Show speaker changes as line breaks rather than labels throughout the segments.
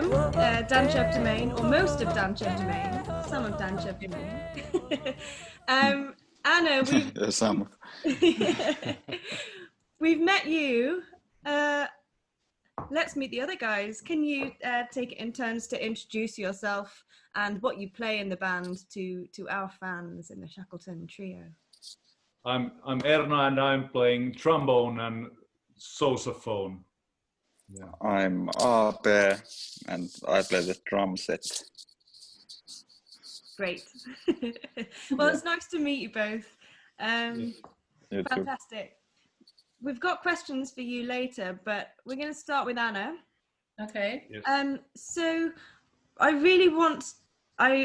welcome, Dantchev domain, or most of Dantchev domain, some of Dantchev domain. Anna,
Some.
We've met you. Let's meet the other guys. Can you take it in turns to introduce yourself and what you play in the band to our fans in the Shackleton trio?
I'm Erno and I'm playing trombone and sousaphone.
Yeah. I'm Aape and I play the drum set.
Great. Well, it's nice to meet you both.
You
Fantastic. Too. We've got questions for you later, but we're going to start with Anna.
Okay.
Yes.
So I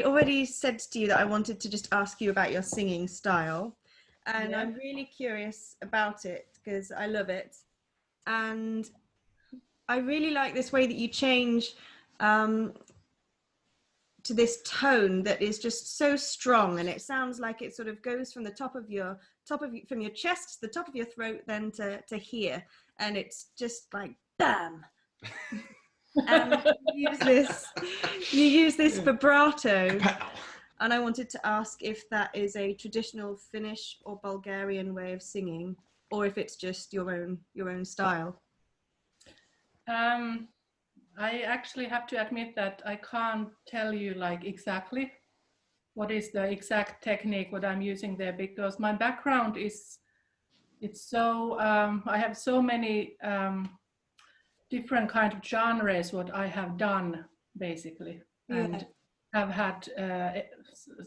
already said to you that I wanted to just ask you about your singing style. And I'm really curious about it because I love it. And I really like this way that you change to this tone that is just so strong, and it sounds like it sort of goes from the from your chest to the top of your throat, then to here, and it's just like bam. And you use this vibrato. And I wanted to ask if that is a traditional Finnish or Bulgarian way of singing, or if it's just your own style.
I actually have to admit that I can't tell you like exactly what is the exact technique what I'm using there, because my background it's so I have so many different kind of genres what I have done basically, and have had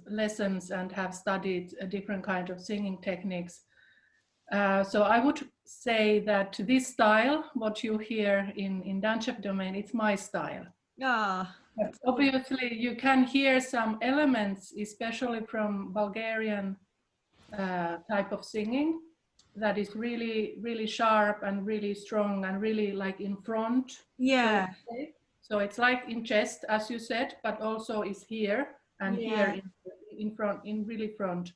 lessons and have studied a different kind of singing techniques. So I would say that this style, what you hear in Dantchev domain, it's my style. But obviously, you can hear some elements, especially from Bulgarian type of singing, that is really, really sharp and really strong and really like in front.
Yeah.
So it's like in chest, as you said, but also is here and here in front, in really front.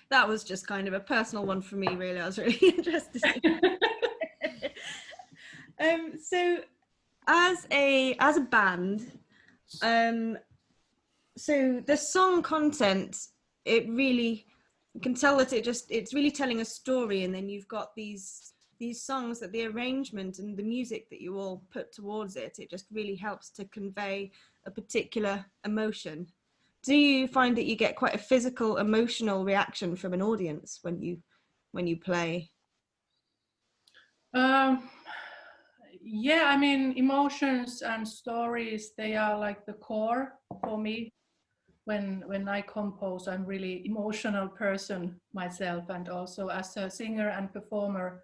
That was just kind of a personal one for me, really. I was really interested. So as a band, so the song content, it really, you can tell that it's really telling a story, and then you've got these songs that the arrangement and the music that you all put towards it just really helps to convey a particular emotion. Do you find that you get quite a physical, emotional reaction from an audience when you play?
Yeah, I mean, emotions and stories, they are like the core for me. When I compose, I'm really emotional person myself, and also as a singer and performer,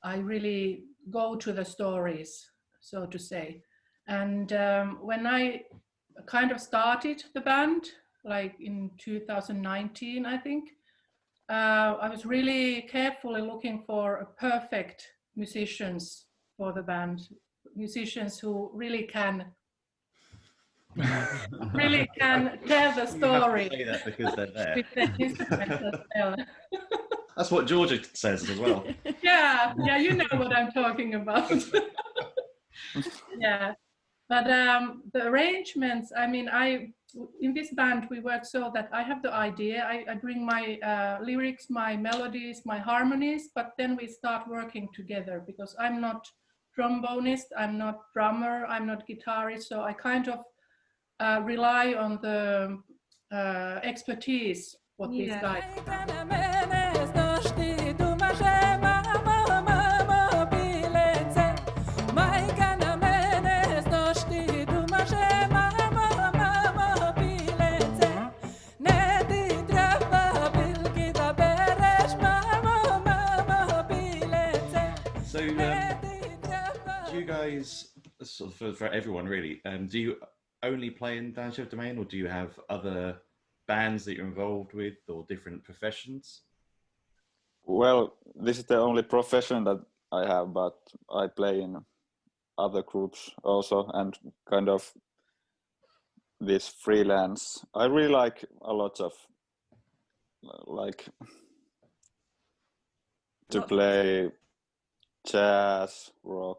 I really go to the stories, so to say. And when I kind of started the band, like in 2019, I think, I was really carefully looking for a perfect musicians for the band, musicians who really can tell the story.
You have to say that because they're there.
With the instruments as well.
That's what Georgia says as well.
Yeah, you know what I'm talking about. Yeah, but the arrangements, I mean, in this band we work so that I have the idea, I bring my lyrics, my melodies, my harmonies, but then we start working together, because I'm not trombonist, I'm not drummer, I'm not guitarist, so I kind of rely on the expertise what these guys.
So, do you guys, sort of for everyone really, do you only play in Dantchev domain, or do you have other bands that you're involved with, or different professions?
Well, this is the only profession that I have, but I play in other groups also, and kind of this freelance. I really like a lot of to play jazz, rock,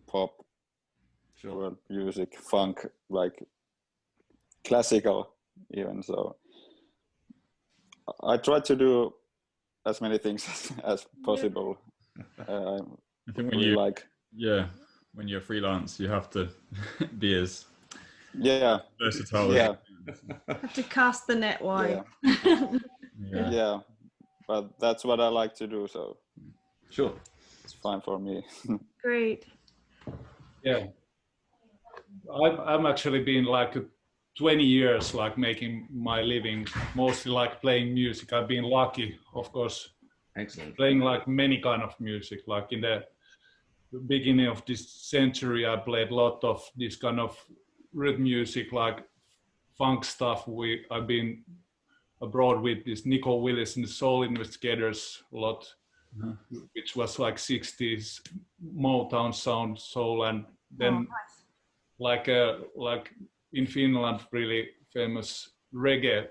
pop, world music, funk, like classical even. So I try to do as many things as possible. I
think
really like.
When you're freelance, you have to be as versatile.
Yeah.
Have to cast the net wide.
Yeah, but that's what I like to do, so
sure,
it's fine for me.
Great.
Yeah, I'm actually been like 20 years like making my living mostly like playing music. I've been lucky, of course.
Excellent.
Playing like many kind of music. Like in the beginning of this century, I played a lot of this kind of rhythm music, like funk stuff. I've been abroad with this Nico Willis and the Soul Investigators a lot, which was like 60s Motown sound soul, and then like in Finland, really famous reggae,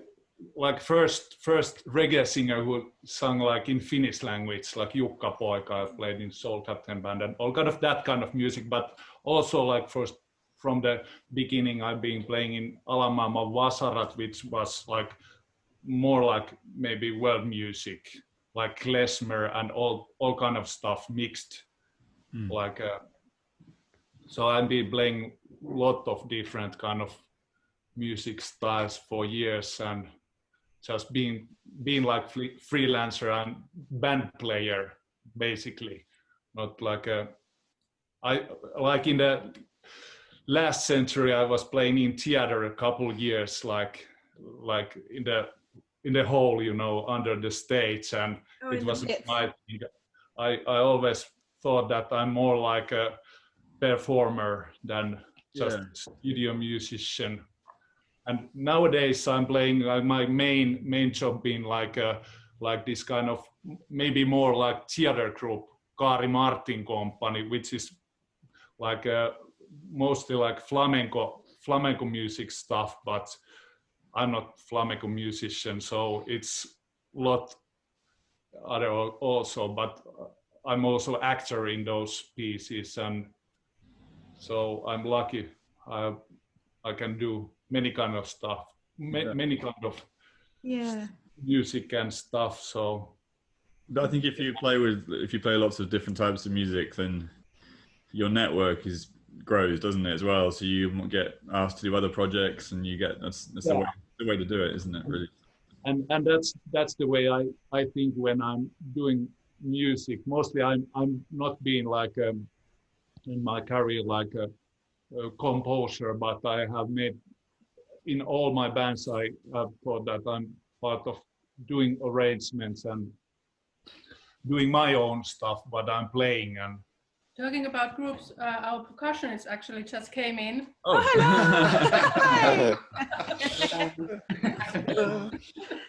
like first reggae singer who sung like in Finnish language, like Jukka Poika, played in Soul Captain Band and all kind of that kind of music. But also like first from the beginning, I've been playing in Alamama Vasarat, which was like more like maybe world music, like klezmer and all kind of stuff mixed, like. So I've been playing a lot of different kind of music styles for years, and just being like freelancer and band player basically, not like I like in the last century I was playing in theater a couple of years, like in the hall, you know, under the stage, and it wasn't my thing. I always thought that I'm more like a performer than just studio musician. And nowadays I'm playing my main job being like this kind of maybe more like theater group, Kari Martin Company, which is like mostly like flamenco music stuff, but I'm not flamenco musician, so it's a lot other also, but I'm also actor in those pieces, and so I'm lucky. I can do many kind of stuff, many kind of music and stuff. So,
but I think if you play lots of different types of music, then your network grows, doesn't it, as well? So you get asked to do other projects, and you get that's the way to do it, isn't it? Really.
And that's the way I think when I'm doing music. Mostly I'm not being like in my career like a composer, but I have made in all my bands I have thought that I'm part of doing arrangements and doing my own stuff, but I'm playing. And
talking about groups, our percussionist actually just came in.
Oh hello!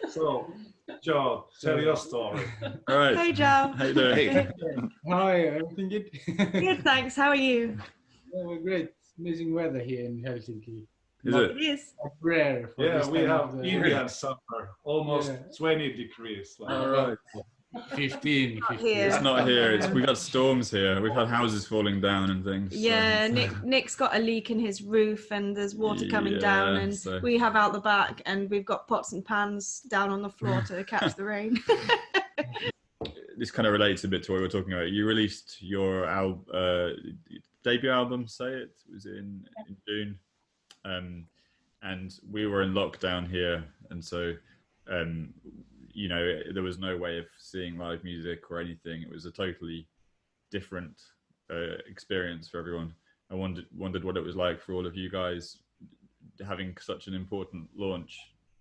So, Joe, tell your story.
All right.
Hey, Joe.
How you doing?
Hey. Hi, everything good?
Good, thanks. How are you?
Yeah, we're great. Amazing weather here in Helsinki.
Is it?
It is.
Rare for
Yeah,
this
we
time
have
of the
Indian summer, almost 20 degrees. Like.
All right.
15.
It's not here. We've got storms here. We've had houses falling down and things.
Yeah,
so.
Nick's got a leak in his roof, and there's water coming down, and we have out the back, and we've got pots and pans down on the floor to catch the rain.
This kind of relates a bit to what we were talking about. You released your debut album, Say It, was in June, and we were in lockdown here, and so you know, there was no way of seeing live music or anything. It was a totally different experience for everyone. I wondered what it was like for all of you guys having such an important launch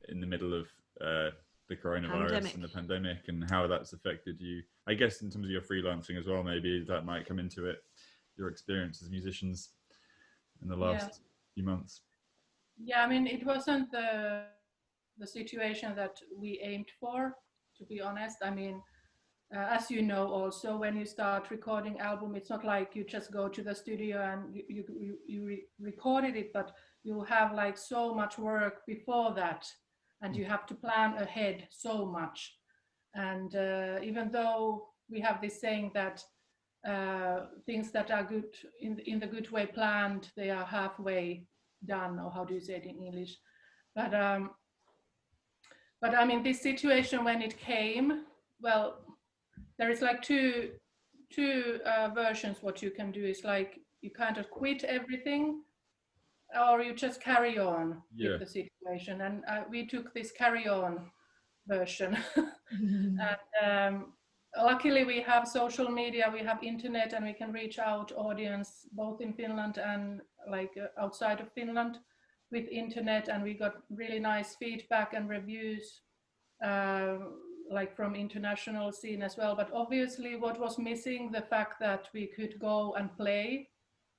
in the middle of the coronavirus and the pandemic, and how that's affected you. I guess in terms of your freelancing as well, maybe that might come into it, your experience as musicians in the last few months.
Yeah, I mean, it wasn't the situation that we aimed for, to be honest. I mean, as you know, also when you start recording album, it's not like you just go to the studio and you recorded it, but you have like so much work before that, and you have to plan ahead so much. And even though we have this saying that things that are good in the good way planned, they are halfway done, or how do you say it in English? But I mean, this situation when it came, well, there is like two versions. What you can do is like you kind of quit everything, or you just carry on with the situation. And we took this carry on version. And luckily we have social media, we have internet, and we can reach out audience both in Finland and like outside of Finland with internet, and we got really nice feedback and reviews like from international scene as well. But obviously what was missing, the fact that we could go and play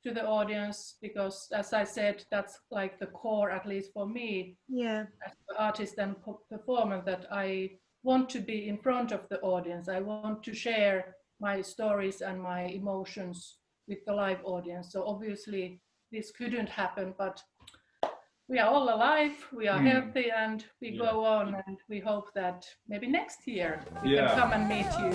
to the audience, because as I said, that's like the core, at least for me, as an artist and performer, that I want to be in front of the audience. I want to share my stories and my emotions with the live audience. So obviously this couldn't happen, but we are all alive, we are healthy, and we go on, and we hope that maybe next year we can come and meet you.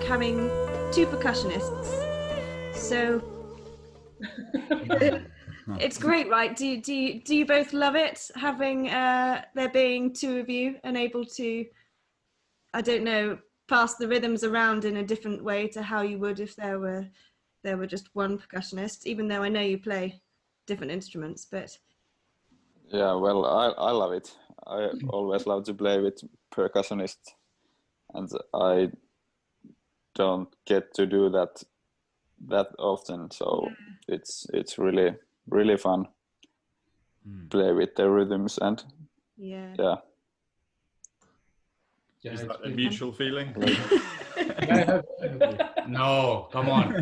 Having two percussionists, so it's great, right? Do you both love it, having there being two of you and able to, I don't know, pass the rhythms around in a different way to how you would if there were just one percussionist, even though I know you play different instruments? But
yeah, well, I love it. I always love to play with percussionists, and I don't get to do that often, so it's really fun play with the rhythms, and
is that a mutual feeling?
No, come on.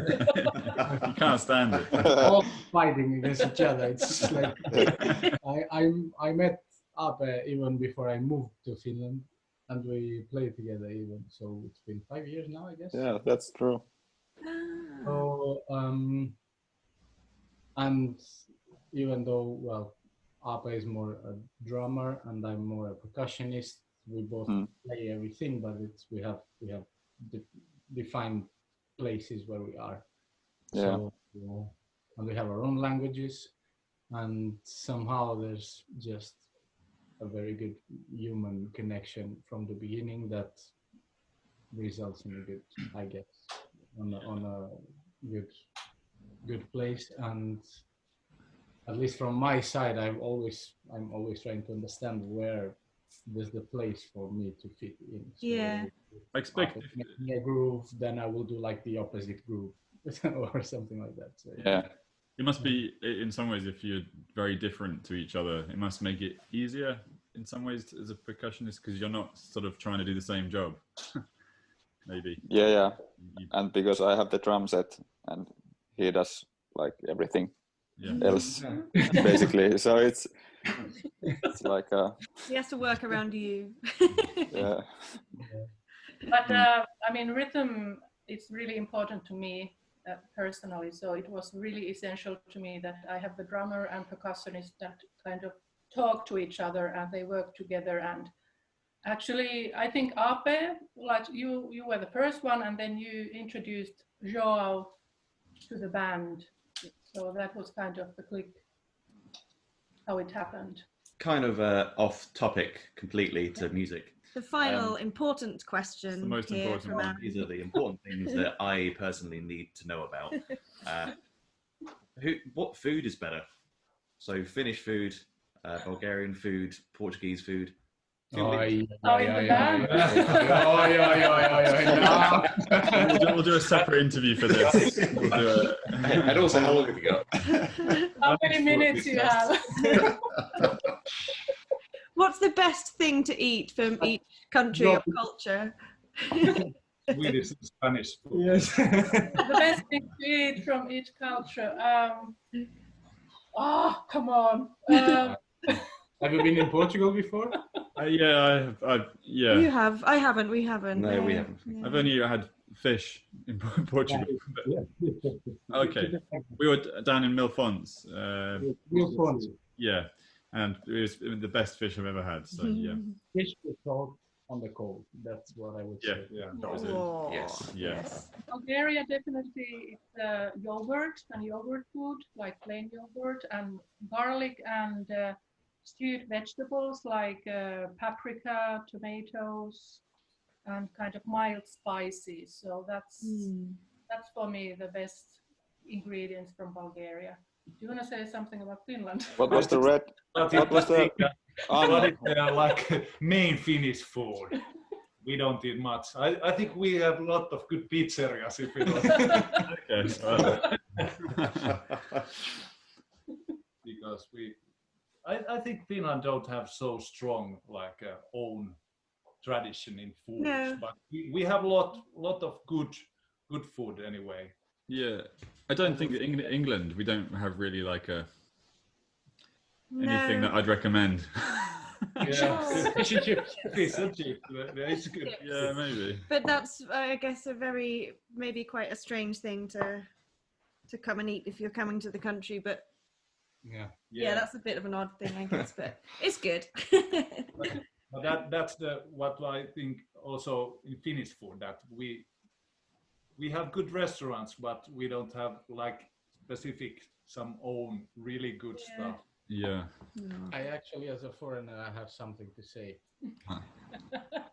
You can't stand it.
All fighting against each other. It's like I met Ape even before I moved to Finland, and we played together even. So it's been 5 years now, I guess.
Yeah, that's true.
So and even though, well, Ape is more a drummer and I'm more a percussionist, we both play everything, but we have defined places where we are. So and we have our own languages, and somehow there's just a very good human connection from the beginning that results in a good, I guess, on a good place. And at least from my side, I'm always trying to understand where there's the place for me to fit in. So
I expect
making a groove, then I will do like the opposite groove or something like that. So
it must be, in some ways, if you're very different to each other, it must make it easier in some ways as a percussionist, because you're not sort of trying to do the same job. Maybe.
Yeah. And because I have the drum set and he does like everything else, basically. So it's like
he has to work around you.
But I mean, rhythm is really important to me personally. So it was really essential to me that I have the drummer and percussionist that kind of talk to each other and they work together. And actually, I think Ape, like you were the first one, and then you introduced Joao to the band. So that was kind of the click, how it happened.
Kind of off topic completely to music.
The final important question.
The most important one.
These are the important things that I personally need to know about. What food is better? So Finnish food, Bulgarian food, Portuguese food.
Oi,
Oh, in the band?
We'll do a separate interview for this. We'll do
And also, how long have you got?
How many minutes you have?
What's the best thing to eat from each country or culture?
Swedish and Spanish food.
Yes.
The best thing to eat from each culture. Oh, come on.
Have you been in Portugal before?
yeah, yeah.
You have. I haven't. We haven't.
No, we haven't.
I've only had fish in Portugal. Okay, we were down in Milfontes. Yeah, and it was the best fish I've ever had. So yeah,
Fish with salt on the cold. That's what I would say.
Yeah.
Oh,
Yes.
yes.
Bulgaria definitely it's yogurt and yogurt food, like plain yogurt and garlic and stewed vegetables like paprika, tomatoes, and kind of mild spices. So that's for me the best ingredients from Bulgaria. Do you want to say something about Finland?
What was the red? What was the?
What is like main Finnish food? We don't eat much. I think we have a lot of good pizzerias if we don't. Because I think Finland don't have so strong like own tradition in food, but we have a lot of good food anyway.
yeah. I don't think that England we don't have really like anything that I'd recommend.
Yeah,
Fish and chips.
Fish and chips. It's good.
Yeah, maybe.
But that's, I guess, maybe quite a strange thing to come and eat if you're coming to the country. But yeah, that's a bit of an odd thing, I guess. But it's good.
But that's what I think also in Finnish food, that we have good restaurants, but we don't have like specific some own really good stuff.
Yeah.
I actually, as a foreigner, I have something to say.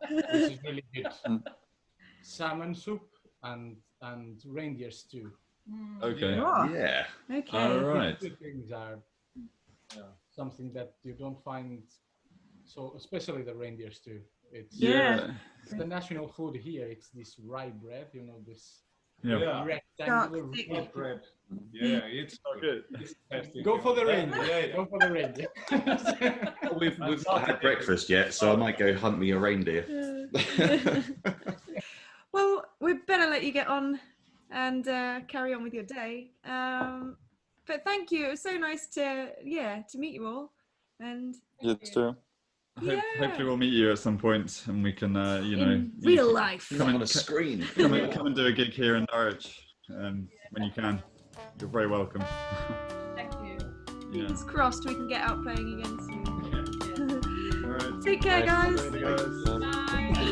This is really good. Salmon soup and reindeer stew.
Okay.
Oh,
Yeah.
okay.
All right.
These two things are something that you don't find. So especially the reindeer stew. It's the national food here. It's this rye bread, this rectangular
Dark,
bread.
Yeah, it's
good.
Go for the reindeer. Go for the reindeer.
We've not had breakfast yet, so I might go hunt me a reindeer.
Well, we better let you get on and carry on with your day. But thank you. It was so nice to meet you all. And
You too.
Hopefully we'll meet you at some point and we can,
in real life.
Come on a screen.
Come and do a gig here in Norwich when you can. You're very welcome.
Thank you.
Fingers crossed we can get out playing again soon.
All right.
Take care, guys.
Bye.
Bye.